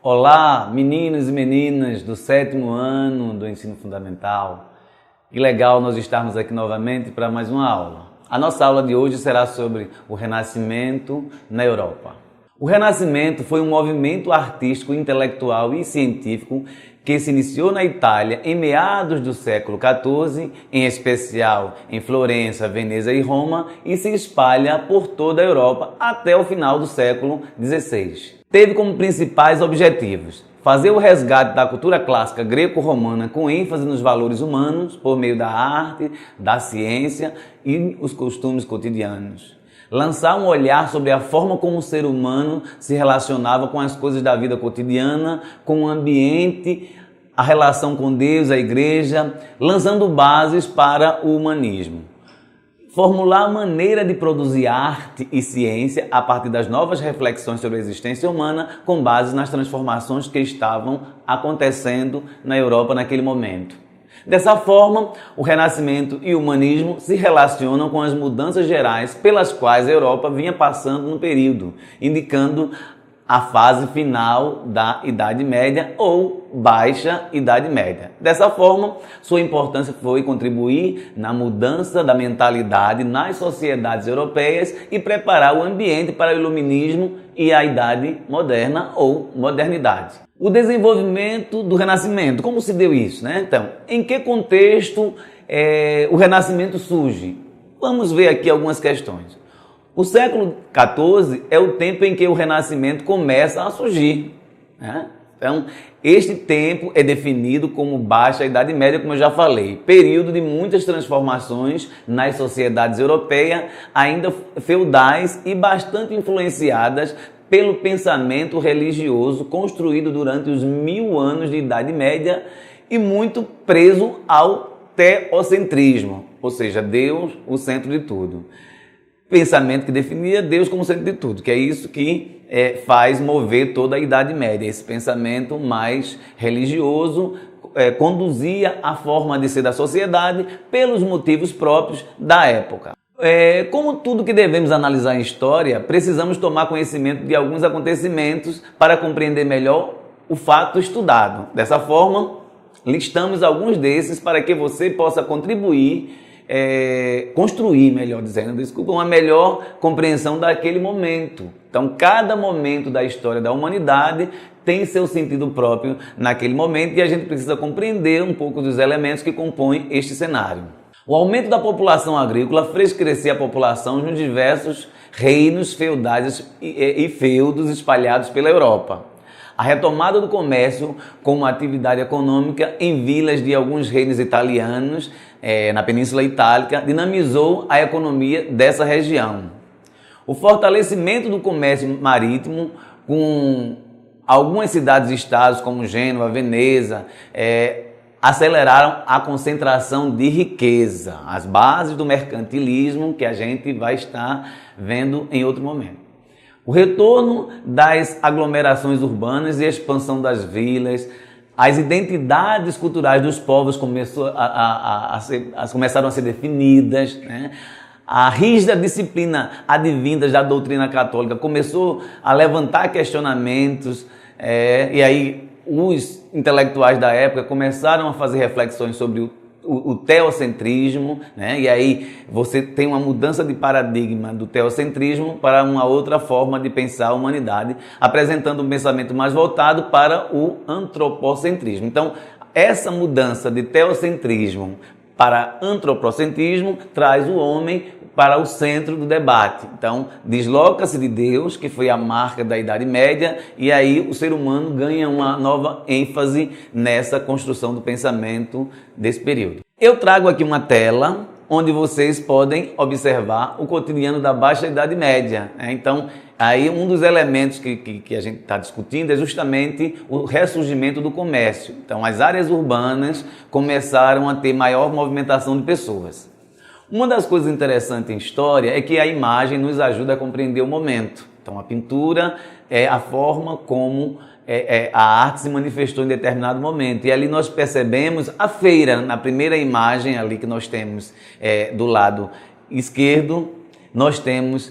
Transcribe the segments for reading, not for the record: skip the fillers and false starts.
Olá, meninos e meninas do 7º ano do ensino fundamental. Que legal nós estarmos aqui novamente para mais uma aula. A nossa aula de hoje será sobre o Renascimento na Europa. O Renascimento foi um movimento artístico, intelectual e científico que se iniciou na Itália em meados do século XIV, em especial em Florença, Veneza e Roma, e se espalha por toda a Europa até o final do século XVI. Teve como principais objetivos fazer o resgate da cultura clássica greco-romana com ênfase nos valores humanos por meio da arte, da ciência e os costumes cotidianos. Lançar um olhar sobre a forma como o ser humano se relacionava com as coisas da vida cotidiana, com o ambiente, a relação com Deus, a igreja, lançando bases para o humanismo. Formular a maneira de produzir arte e ciência a partir das novas reflexões sobre a existência humana com base nas transformações que estavam acontecendo na Europa naquele momento. Dessa forma, o Renascimento e o humanismo se relacionam com as mudanças gerais pelas quais a Europa vinha passando no período, indicando a fase final da Idade Média ou Baixa Idade Média. Dessa forma, sua importância foi contribuir na mudança da mentalidade nas sociedades europeias e preparar o ambiente para o Iluminismo e a Idade Moderna ou Modernidade. O desenvolvimento do Renascimento, como se deu isso, né? Então, em que contexto o Renascimento surge? Vamos ver aqui algumas questões. O século XIV é o tempo em que o Renascimento começa a surgir, né? Então, este tempo é definido como Baixa Idade Média, como eu já falei, período de muitas transformações nas sociedades europeias, ainda feudais e bastante influenciadas pelo pensamento religioso construído durante os 1000 anos de Idade Média e muito preso ao teocentrismo, ou seja, Deus o centro de tudo. Pensamento que definia Deus como centro de tudo, que é isso que faz mover toda a Idade Média. Esse pensamento mais religioso conduzia a forma de ser da sociedade pelos motivos próprios da época. Como tudo que devemos analisar em história, precisamos tomar conhecimento de alguns acontecimentos para compreender melhor o fato estudado. Dessa forma, listamos alguns desses para que você possa contribuir construir, melhor dizendo, uma melhor compreensão daquele momento. Então, cada momento da história da humanidade tem seu sentido próprio naquele momento e a gente precisa compreender um pouco dos elementos que compõem este cenário. O aumento da população agrícola fez crescer a população nos diversos reinos feudais e feudos espalhados pela Europa. A retomada do comércio como atividade econômica em vilas de alguns reinos italianos na Península Itálica dinamizou a economia dessa região. O fortalecimento do comércio marítimo com algumas cidades-estados como Gênova, Veneza, aceleraram a concentração de riqueza, as bases do mercantilismo que a gente vai estar vendo em outro momento. O retorno das aglomerações urbanas e a expansão das vilas, as identidades culturais dos povos começaram a ser definidas, né? A rígida disciplina advinda da doutrina católica começou a levantar questionamentos, e aí os intelectuais da época começaram a fazer reflexões sobre o teocentrismo, né? E aí você tem uma mudança de paradigma do teocentrismo para uma outra forma de pensar a humanidade, apresentando um pensamento mais voltado para o antropocentrismo. Então, essa mudança de teocentrismo para antropocentrismo traz o homem para o centro do debate. Então, desloca-se de Deus, que foi a marca da Idade Média, e aí o ser humano ganha uma nova ênfase nessa construção do pensamento desse período. Eu trago aqui uma tela onde vocês podem observar o cotidiano da Baixa Idade Média. Então, aí um dos elementos que a gente está discutindo é justamente o ressurgimento do comércio. Então, as áreas urbanas começaram a ter maior movimentação de pessoas. Uma das coisas interessantes em história é que a imagem nos ajuda a compreender o momento. Então, a pintura é a forma como a arte se manifestou em determinado momento. E ali nós percebemos a feira, na primeira imagem ali que nós temos do lado esquerdo, nós temos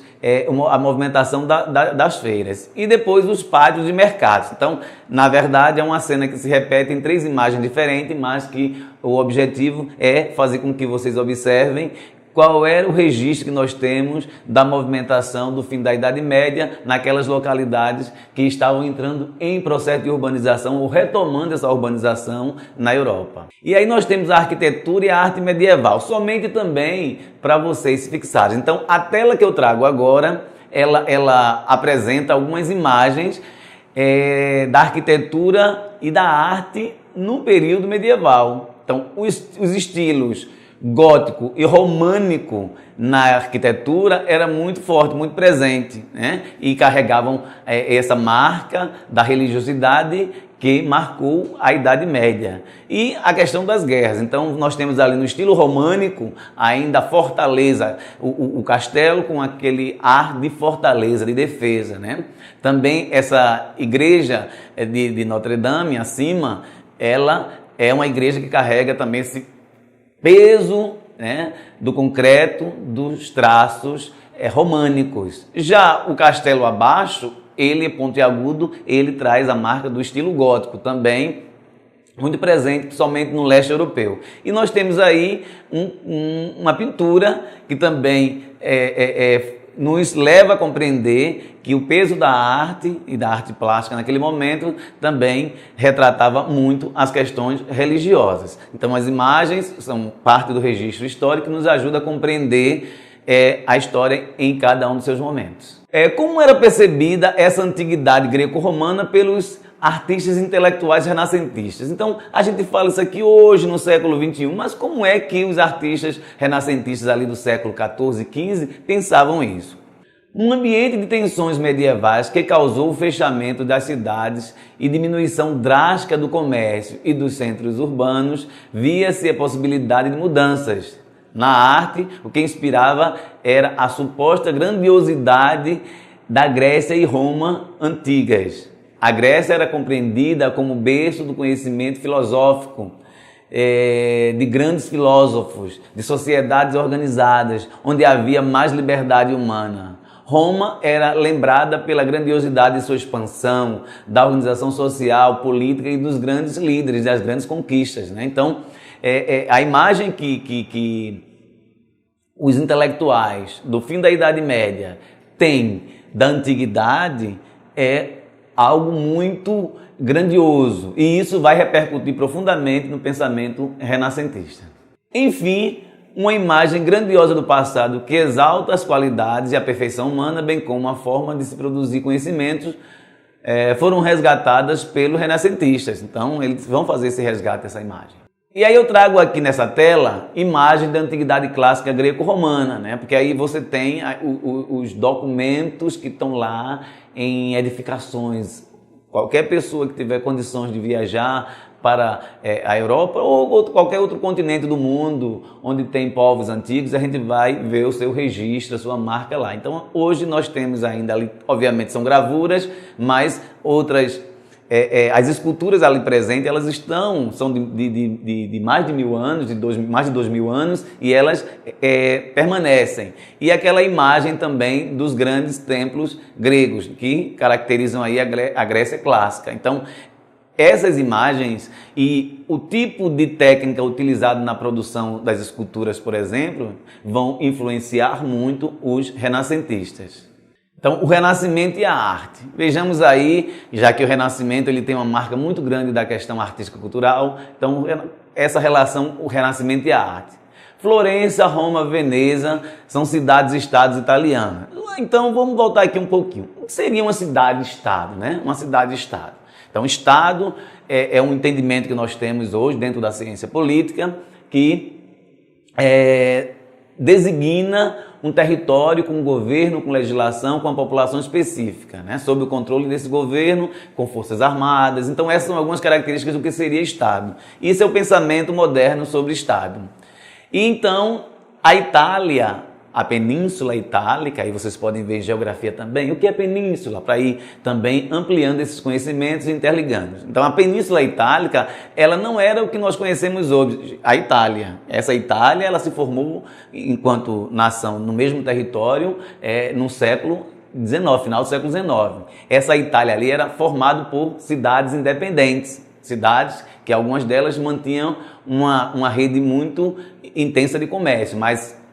a movimentação das feiras e depois os pátios de mercados. Então, na verdade, é uma cena que se repete em 3 imagens diferentes, mas que o objetivo é fazer com que vocês observem qual era o registro que nós temos da movimentação do fim da Idade Média naquelas localidades que estavam entrando em processo de urbanização ou retomando essa urbanização na Europa. E aí nós temos a arquitetura e a arte medieval, somente também para vocês se fixarem. Então, a tela que eu trago agora, ela apresenta algumas imagens da arquitetura e da arte no período medieval. Então, os estilos gótico e românico na arquitetura era muito forte, muito presente, né? E carregavam essa marca da religiosidade que marcou a Idade Média. E a questão das guerras. Então, nós temos ali no estilo românico ainda a fortaleza, o castelo com aquele ar de fortaleza, de defesa, né? Também essa igreja de Notre Dame, acima, ela é uma igreja que carrega também esse peso, né, do concreto, dos traços românicos. Já o castelo abaixo, ele é pontiagudo, ele traz a marca do estilo gótico, também muito presente, principalmente no leste europeu. E nós temos aí uma pintura que também nos leva a compreender que o peso da arte e da arte plástica naquele momento também retratava muito as questões religiosas. Então as imagens são parte do registro histórico que nos ajuda a compreender a história em cada um dos seus momentos. Como era percebida essa antiguidade greco-romana pelos artistas intelectuais renascentistas? Então, a gente fala isso aqui hoje, no século XXI, mas como é que os artistas renascentistas ali do século XIV e XV pensavam isso? Um ambiente de tensões medievais que causou o fechamento das cidades e diminuição drástica do comércio e dos centros urbanos, via-se a possibilidade de mudanças. Na arte, o que inspirava era a suposta grandiosidade da Grécia e Roma antigas. A Grécia era compreendida como berço do conhecimento filosófico, de grandes filósofos, de sociedades organizadas, onde havia mais liberdade humana. Roma era lembrada pela grandiosidade de sua expansão, da organização social, política e dos grandes líderes, das grandes conquistas, né? Então, a imagem que os intelectuais do fim da Idade Média têm da antiguidade é algo muito grandioso, e isso vai repercutir profundamente no pensamento renascentista. Enfim, uma imagem grandiosa do passado que exalta as qualidades e a perfeição humana, bem como a forma de se produzir conhecimentos, foram resgatadas pelos renascentistas. Então, eles vão fazer esse resgate dessa imagem. E aí eu trago aqui nessa tela imagem da antiguidade clássica greco-romana, né? Porque aí você tem os documentos que estão lá em edificações. Qualquer pessoa que tiver condições de viajar para a Europa ou qualquer outro continente do mundo onde tem povos antigos, a gente vai ver o seu registro, a sua marca lá. Então hoje nós temos ainda ali, obviamente são gravuras, mas outras... as esculturas ali presentes, elas são de mais de 1000 anos, mais de 2000 anos, e elas permanecem. E aquela imagem também dos grandes templos gregos, que caracterizam aí a Grécia clássica. Então, essas imagens e o tipo de técnica utilizado na produção das esculturas, por exemplo, vão influenciar muito os renascentistas. Então, o Renascimento e a arte. Vejamos aí, já que o Renascimento ele tem uma marca muito grande da questão artística-cultural, então essa relação, o Renascimento e a arte. Florença, Roma, Veneza são cidades-estados italianas. Então, vamos voltar aqui um pouquinho. O que seria uma cidade-estado, né? Uma cidade-estado. Então, Estado é um entendimento que nós temos hoje dentro da ciência política que designa um território com um governo, com legislação, com uma população específica, né? Sob o controle desse governo, com forças armadas. Então, essas são algumas características do que seria Estado. Isso é o pensamento moderno sobre Estado. E então, a Itália, a Península Itálica, aí vocês podem ver em geografia também, o que é península, para ir também ampliando esses conhecimentos e interligando. Então a Península Itálica, ela não era o que nós conhecemos hoje, a Itália. Essa Itália, ela se formou enquanto nação no mesmo território no século XIX, final do século XIX. Essa Itália ali era formada por cidades independentes, cidades que algumas delas mantinham uma rede muito intensa de comércio, mas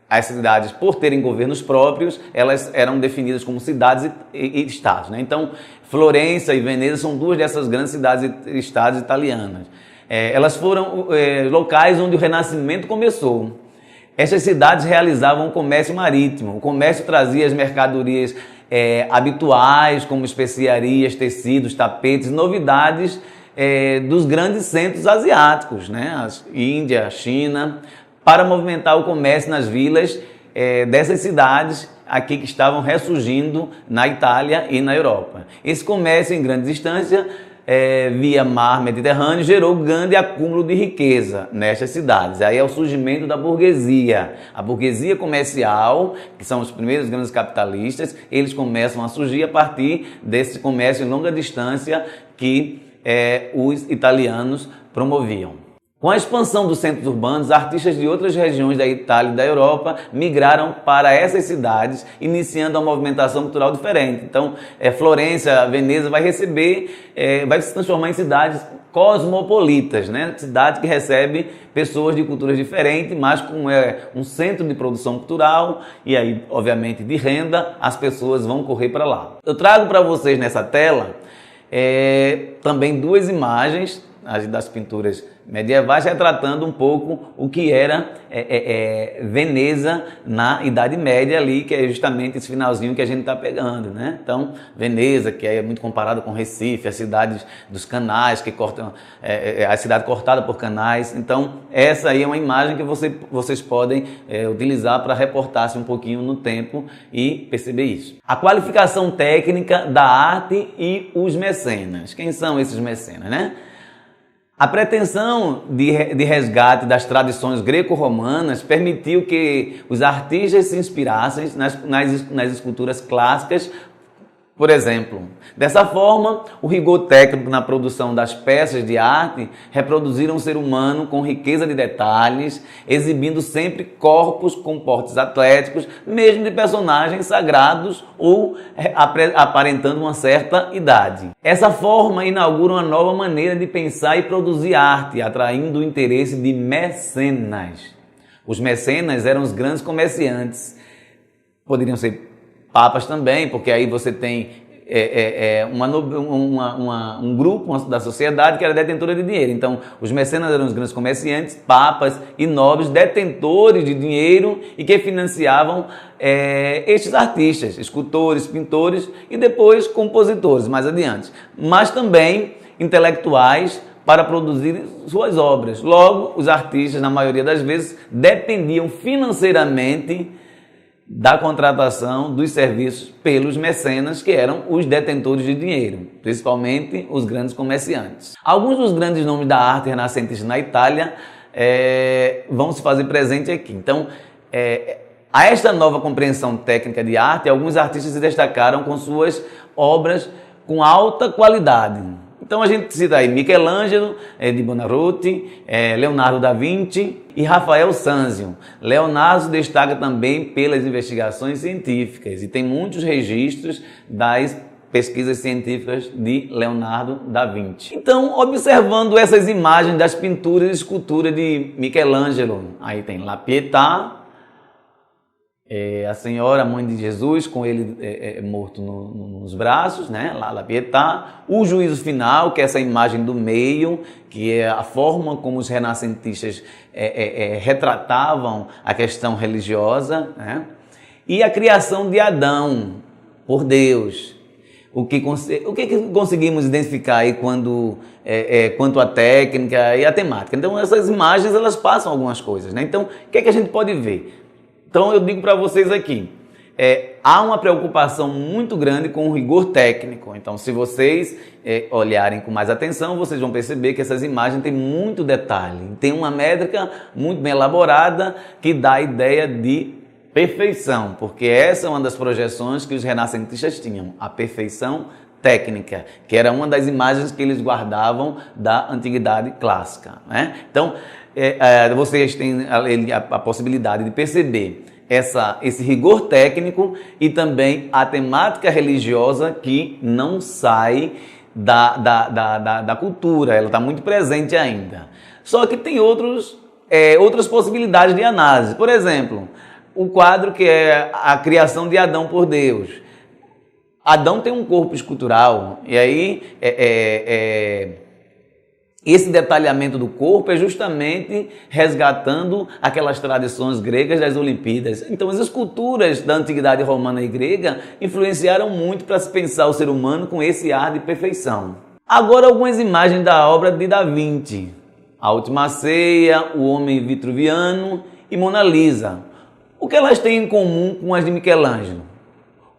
as cidades, por terem governos próprios, elas eram definidas como cidades e estados, né? Então, Florença e Veneza são duas dessas grandes cidades e estados italianas. Elas foram locais onde o Renascimento começou. Essas cidades realizavam o comércio marítimo. O comércio trazia as mercadorias habituais, como especiarias, tecidos, tapetes, novidades dos grandes centros asiáticos, né? A Índia, a China, para movimentar o comércio nas vilas dessas cidades aqui que estavam ressurgindo na Itália e na Europa. Esse comércio em grande distância via mar Mediterrâneo gerou grande acúmulo de riqueza nestas cidades. Aí é o surgimento da burguesia. A burguesia comercial, que são os primeiros grandes capitalistas, eles começam a surgir a partir desse comércio em longa distância que os italianos promoviam. Com a expansão dos centros urbanos, artistas de outras regiões da Itália e da Europa migraram para essas cidades, iniciando uma movimentação cultural diferente. Então, Florença, Veneza vai se transformar em cidades cosmopolitas, né? Cidade que recebe pessoas de culturas diferentes, mas com um centro de produção cultural e aí, obviamente, de renda, as pessoas vão correr para lá. Eu trago para vocês nessa tela também duas imagens das pinturas medievais, retratando um pouco o que era Veneza na Idade Média ali, que é justamente esse finalzinho que a gente está pegando, né? Então, Veneza, que é muito comparado com Recife, a cidade dos canais, que cortam, a cidade cortada por canais. Então, essa aí é uma imagem que vocês podem utilizar para reportar-se um pouquinho no tempo e perceber isso. A qualificação técnica da arte e os mecenas. Quem são esses mecenas, né? A pretensão de resgate das tradições greco-romanas permitiu que os artistas se inspirassem nas esculturas clássicas, por exemplo. Dessa forma, o rigor técnico na produção das peças de arte reproduziram o ser humano com riqueza de detalhes, exibindo sempre corpos com portes atléticos, mesmo de personagens sagrados ou aparentando uma certa idade. Essa forma inaugura uma nova maneira de pensar e produzir arte, atraindo o interesse de mecenas. Os mecenas eram os grandes comerciantes. Poderiam ser papas também, porque aí você tem um grupo da sociedade que era detentora de dinheiro. Então, os mecenas eram os grandes comerciantes, papas e nobres, detentores de dinheiro e que financiavam estes artistas, escultores, pintores e depois compositores, mais adiante. Mas também intelectuais para produzir suas obras. Logo, os artistas, na maioria das vezes, dependiam financeiramente da contratação dos serviços pelos mecenas, que eram os detentores de dinheiro, principalmente os grandes comerciantes. Alguns dos grandes nomes da arte renascentista na Itália vão se fazer presente aqui. Então, a esta nova compreensão técnica de arte, alguns artistas se destacaram com suas obras com alta qualidade. Então a gente cita aí Michelangelo de Buonarroti, Leonardo da Vinci e Rafael Sanzio. Leonardo se destaca também pelas investigações científicas e tem muitos registros das pesquisas científicas de Leonardo da Vinci. Então, observando essas imagens das pinturas e esculturas de Michelangelo, aí tem La Pietà, a Senhora, a Mãe de Jesus, com ele morto nos braços, né? La Pietà. O Juízo Final, que é essa imagem do meio, que é a forma como os renascentistas retratavam a questão religiosa, né? E a criação de Adão por Deus. O que conseguimos identificar aí quanto à técnica e à temática? Então, essas imagens, elas passam algumas coisas, né? Então, o que é que a gente pode ver? Então, eu digo para vocês aqui, há uma preocupação muito grande com o rigor técnico. Então, se vocês olharem com mais atenção, vocês vão perceber que essas imagens têm muito detalhe. Tem uma métrica muito bem elaborada que dá a ideia de perfeição, porque essa é uma das projeções que os renascentistas tinham, a perfeição técnica, que era uma das imagens que eles guardavam da antiguidade clássica, né? Então, vocês têm a possibilidade de perceber esse rigor técnico e também a temática religiosa que não sai da cultura, ela está muito presente ainda. Só que tem outras possibilidades de análise. Por exemplo, o quadro que é a criação de Adão por Deus. Adão tem um corpo escultural, e aí esse detalhamento do corpo é justamente resgatando aquelas tradições gregas das Olimpíadas. Então, as esculturas da antiguidade romana e grega influenciaram muito para se pensar o ser humano com esse ar de perfeição. Agora, algumas imagens da obra de Da Vinci. A Última Ceia, O Homem Vitruviano e Mona Lisa. O que elas têm em comum com as de Michelangelo?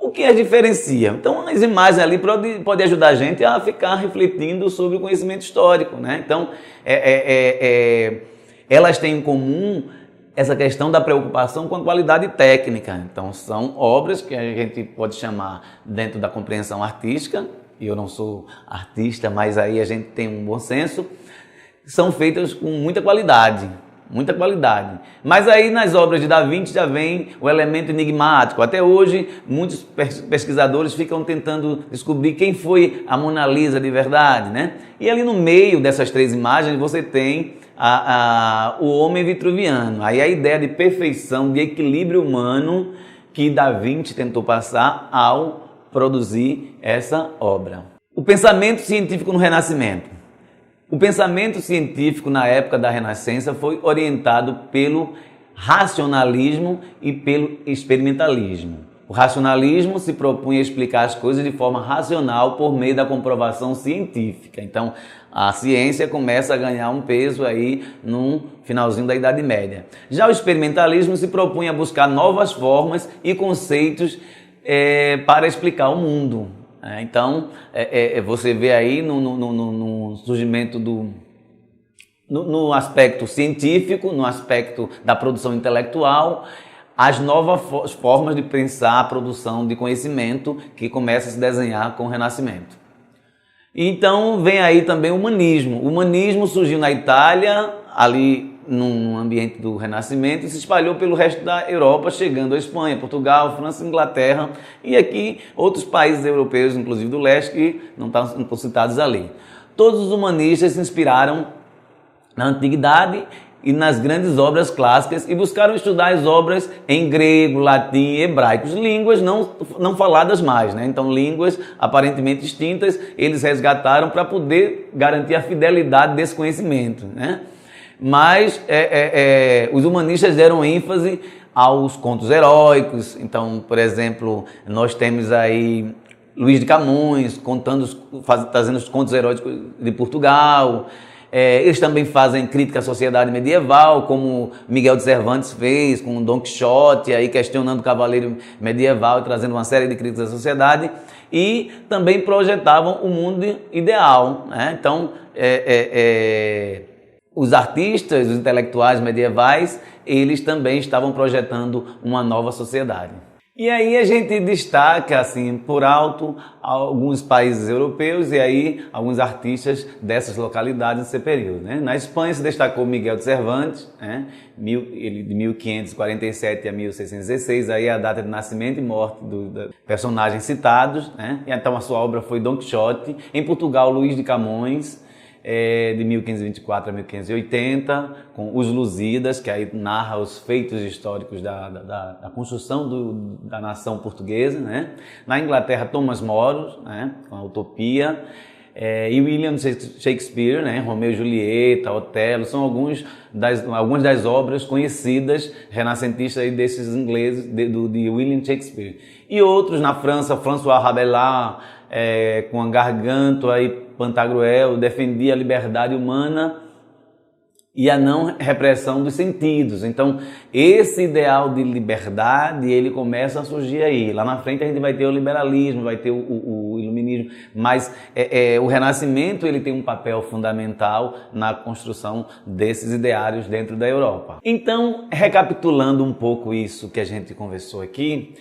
O que as diferencia? Então, as imagens ali podem ajudar a gente a ficar refletindo sobre o conhecimento histórico, né? Então, elas têm em comum essa questão da preocupação com a qualidade técnica. Então, são obras que a gente pode chamar dentro da compreensão artística, e eu não sou artista, mas aí a gente tem um bom senso, são feitas com muita qualidade. Muita qualidade. Mas aí nas obras de Da Vinci já vem o elemento enigmático. Até hoje, muitos pesquisadores ficam tentando descobrir quem foi a Mona Lisa de verdade, né? E ali no meio dessas três imagens você tem o homem vitruviano. Aí a ideia de perfeição, de equilíbrio humano que Da Vinci tentou passar ao produzir essa obra. O pensamento científico no Renascimento. O pensamento científico na época da Renascença foi orientado pelo racionalismo e pelo experimentalismo. O racionalismo se propunha a explicar as coisas de forma racional por meio da comprovação científica. Então, a ciência começa a ganhar um peso aí no finalzinho da Idade Média. Já o experimentalismo se propunha a buscar novas formas e conceitos para explicar o mundo. Então, você vê aí no surgimento no aspecto científico, no aspecto da produção intelectual, as novas formas de pensar a produção de conhecimento que começa a se desenhar com o Renascimento. Então, vem aí também o humanismo. O humanismo surgiu na Itália, ali num ambiente do Renascimento, e se espalhou pelo resto da Europa, chegando à Espanha, Portugal, França, Inglaterra e aqui outros países europeus, inclusive do leste, que não estão citados ali. Todos os humanistas se inspiraram na antiguidade e nas grandes obras clássicas e buscaram estudar as obras em grego, latim e hebraico, línguas não faladas mais, né? Então, línguas aparentemente extintas, eles resgataram para poder garantir a fidelidade desse conhecimento, né? Mas os humanistas deram ênfase aos contos heróicos. Então, por exemplo, nós temos aí Luís de Camões trazendo os contos heróicos de Portugal. Eles também fazem crítica à sociedade medieval, como Miguel de Cervantes fez com Dom Quixote, aí questionando o cavaleiro medieval e trazendo uma série de críticas à sociedade. E também projetavam o mundo ideal, né? Então, os artistas, os intelectuais medievais, eles também estavam projetando uma nova sociedade. E aí a gente destaca, assim, por alto, alguns países europeus e aí alguns artistas dessas localidades nesse período, né? Na Espanha se destacou Miguel de Cervantes, né? Ele de 1547 a 1616, aí é a data de nascimento e morte dos personagens citados, né? E então a sua obra foi Dom Quixote. Em Portugal, Luís de Camões, de 1524 a 1580, com Os Lusíadas, que aí narra os feitos históricos da construção da nação portuguesa, né? Na Inglaterra, Thomas More, né? Com a Utopia, e William Shakespeare, né? Romeu e Julieta, Otelo, são algumas das obras conhecidas renascentistas aí desses ingleses, de William Shakespeare. E outros na França, François Rabelais, com a Gargantua e Pantagruel, defendia a liberdade humana e a não repressão dos sentidos. Então, esse ideal de liberdade, ele começa a surgir aí. Lá na frente a gente vai ter o liberalismo, vai ter o iluminismo, iluminismo, mas o Renascimento ele tem um papel fundamental na construção desses ideários dentro da Europa. Então, recapitulando um pouco isso que a gente conversou aqui,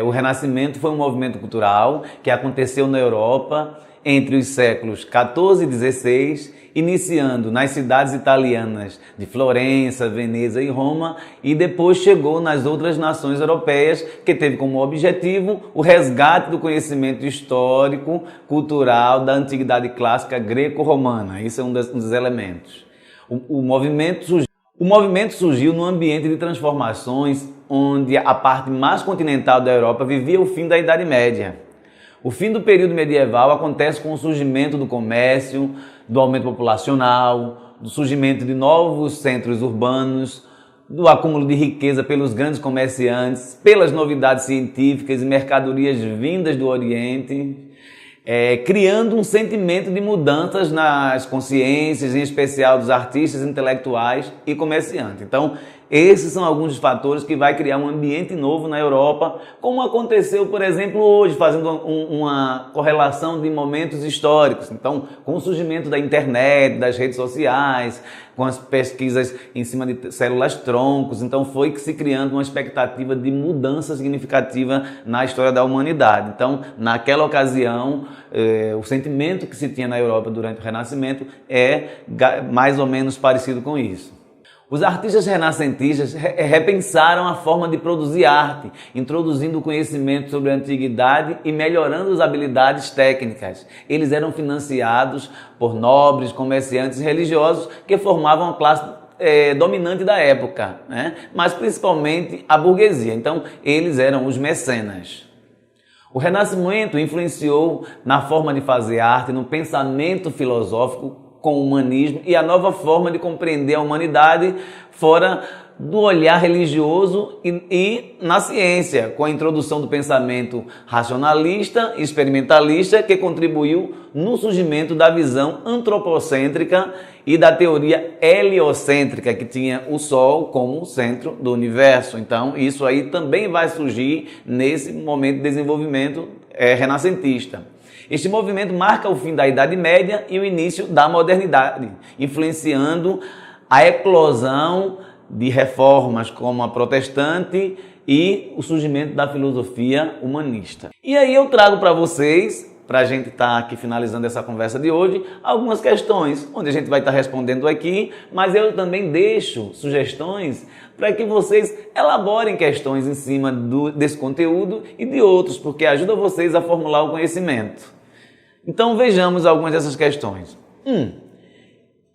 o Renascimento foi um movimento cultural que aconteceu na Europa entre os séculos XIV e XVI, iniciando nas cidades italianas de Florença, Veneza e Roma, e depois chegou nas outras nações europeias, que teve como objetivo o resgate do conhecimento histórico, cultural da antiguidade clássica greco-romana. Isso é um dos elementos. O movimento surgiu num ambiente de transformações onde a parte mais continental da Europa vivia o fim da Idade Média. O fim do período medieval acontece com o surgimento do comércio, do aumento populacional, do surgimento de novos centros urbanos, do acúmulo de riqueza pelos grandes comerciantes, pelas novidades científicas e mercadorias vindas do Oriente, criando um sentimento de mudanças nas consciências, em especial dos artistas, intelectuais e comerciantes. Então, esses são alguns dos fatores que vai criar um ambiente novo na Europa, como aconteceu, por exemplo, hoje, fazendo uma correlação de momentos históricos. Então, com o surgimento da internet, das redes sociais, com as pesquisas em cima de células-troncos, então foi que se criando uma expectativa de mudança significativa na história da humanidade. Então, naquela ocasião, o sentimento que se tinha na Europa durante o Renascimento é mais ou menos parecido com isso. Os artistas renascentistas repensaram a forma de produzir arte, introduzindo o conhecimento sobre a antiguidade e melhorando as habilidades técnicas. Eles eram financiados por nobres, comerciantes e religiosos que formavam a classe dominante da época, né? Mas principalmente a burguesia. Então, eles eram os mecenas. O Renascimento influenciou na forma de fazer arte, no pensamento filosófico, com o humanismo e a nova forma de compreender a humanidade fora do olhar religioso e na ciência, com a introdução do pensamento racionalista e experimentalista que contribuiu no surgimento da visão antropocêntrica e da teoria heliocêntrica, que tinha o Sol como o centro do universo. Então, isso aí também vai surgir nesse momento de desenvolvimento renascentista. Este movimento marca o fim da Idade Média e o início da modernidade, influenciando a eclosão de reformas como a protestante e o surgimento da filosofia humanista. E aí eu trago para vocês, para a gente estar aqui finalizando essa conversa de hoje, algumas questões, onde a gente vai estar respondendo aqui, mas eu também deixo sugestões para que vocês elaborem questões em cima desse conteúdo e de outros, porque ajuda vocês a formular o conhecimento. Então vejamos algumas dessas questões.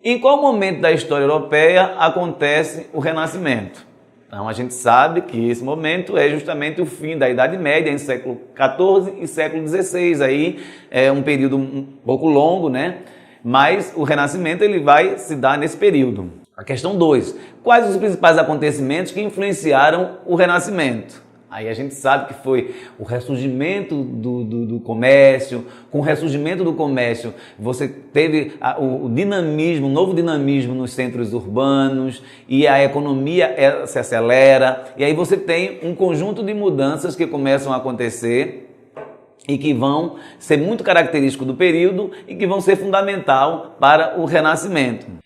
Em qual momento da história europeia acontece o Renascimento? Então a gente sabe que esse momento é justamente o fim da Idade Média, em século XIV e século XVI. Aí é um período um pouco longo, né? Mas o Renascimento ele vai se dar nesse período. A questão 2. Quais os principais acontecimentos que influenciaram o Renascimento? Aí a gente sabe que foi o ressurgimento do comércio. Com o ressurgimento do comércio, você teve o dinamismo, um novo dinamismo nos centros urbanos e a economia se acelera. E aí você tem um conjunto de mudanças que começam a acontecer e que vão ser muito característicos do período e que vão ser fundamental para o Renascimento.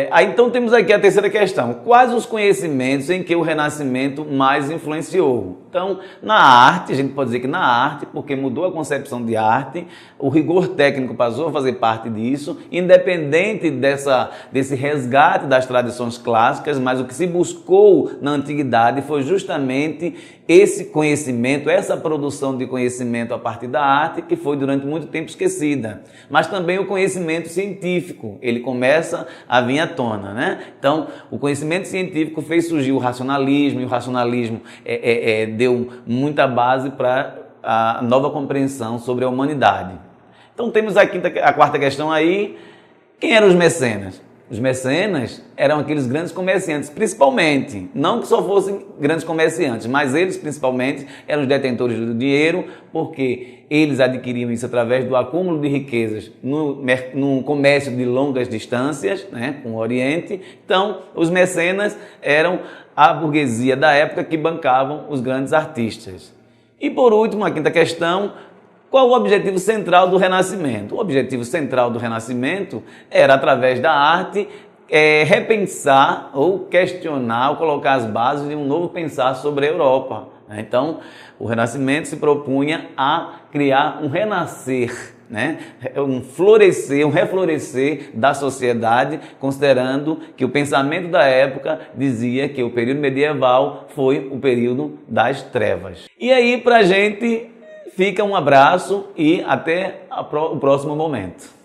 Aí então temos aqui a terceira questão. Quais os conhecimentos em que o Renascimento mais influenciou? Então, na arte, a gente pode dizer que na arte, porque mudou a concepção de arte, o rigor técnico passou a fazer parte disso, independente desse resgate das tradições clássicas, mas o que se buscou na antiguidade foi justamente esse conhecimento, essa produção de conhecimento a partir da arte, que foi durante muito tempo esquecida. Mas também o conhecimento científico, ele começa a vir à tona, né? Então, o conhecimento científico fez surgir o racionalismo, e o racionalismo deu muita base para a nova compreensão sobre a humanidade. Então, temos aqui a quarta questão aí. Quem eram os mecenas? Os mecenas eram aqueles grandes comerciantes, principalmente, não que só fossem grandes comerciantes, mas eles principalmente eram os detentores do dinheiro, porque eles adquiriam isso através do acúmulo de riquezas no comércio de longas distâncias, né, com o Oriente. Então, os mecenas eram a burguesia da época que bancavam os grandes artistas. E por último, a quinta questão, Qual o objetivo central do Renascimento? O objetivo central do Renascimento era, através da arte, repensar ou questionar ou colocar as bases de um novo pensar sobre a Europa. Então, o Renascimento se propunha a criar um renascer, um florescer, um reflorescer da sociedade, considerando que o pensamento da época dizia que o período medieval foi o período das trevas. E aí, pra gente, fica um abraço e até o próximo momento.